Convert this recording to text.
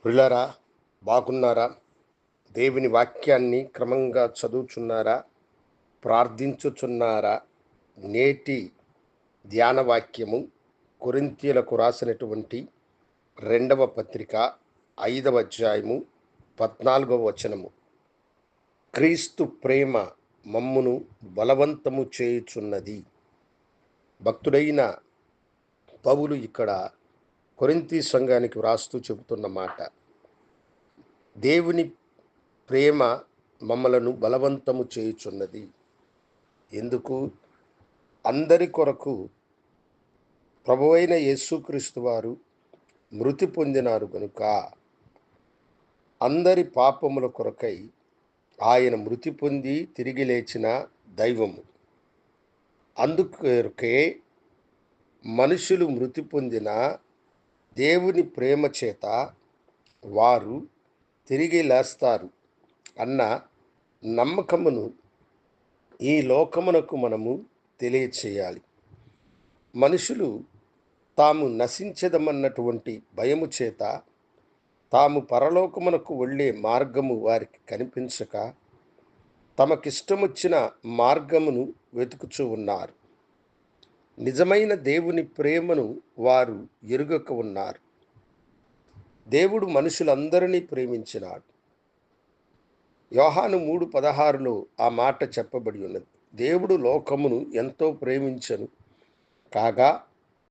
ప్రియులారా, బాగున్నారా? దేవుని వాక్యాన్ని క్రమంగా చదువుచున్నారా? ప్రార్థించుచున్నారా? నేటి ధ్యాన వాక్యము కొరింథీయులకు రాసినటువంటి 2వ పత్రిక 5వ అధ్యాయము 14వ వచనము. క్రీస్తు ప్రేమ మమ్మును బలవంతము చేయుచున్నది. భక్తుడైన పౌలు ఇక్కడ కొరింథీ సంఘానికి వ్రాస్తూ చెబుతున్న మాట, దేవుని ప్రేమ మమ్మలను బలవంతము చేయుచున్నది. ఎందుకు? అందరి కొరకు ప్రభువైన యేసుక్రీస్తు వారు మృతి పొందినారు గనుక. అందరి పాపముల కొరకై ఆయన మృతి పొంది తిరిగి లేచిన దైవము. అందుకొరకే మనుషులు మృతి పొందిన దేవుని ప్రేమ చేత వారు తిరిగి లేస్తారు అన్న నమ్మకమును ఈ లోకమునకు మనము తెలియచేయాలి. మనుషులు తాము నశించదమన్నటువంటి భయము చేత తాము పరలోకమునకు వెళ్ళే మార్గము వారికి కనిపించక తమకిష్టమొచ్చిన మార్గమును వెతుకుచూ ఉన్నారు. నిజమైన దేవుని ప్రేమను వారు ఎరుగక ఉన్నారు. దేవుడు మనుషులందరినీ ప్రేమించినాడు. యోహాను 3:16లో ఆ మాట చెప్పబడి ఉన్నది. దేవుడు లోకమును ఎంతో ప్రేమించెను కాగా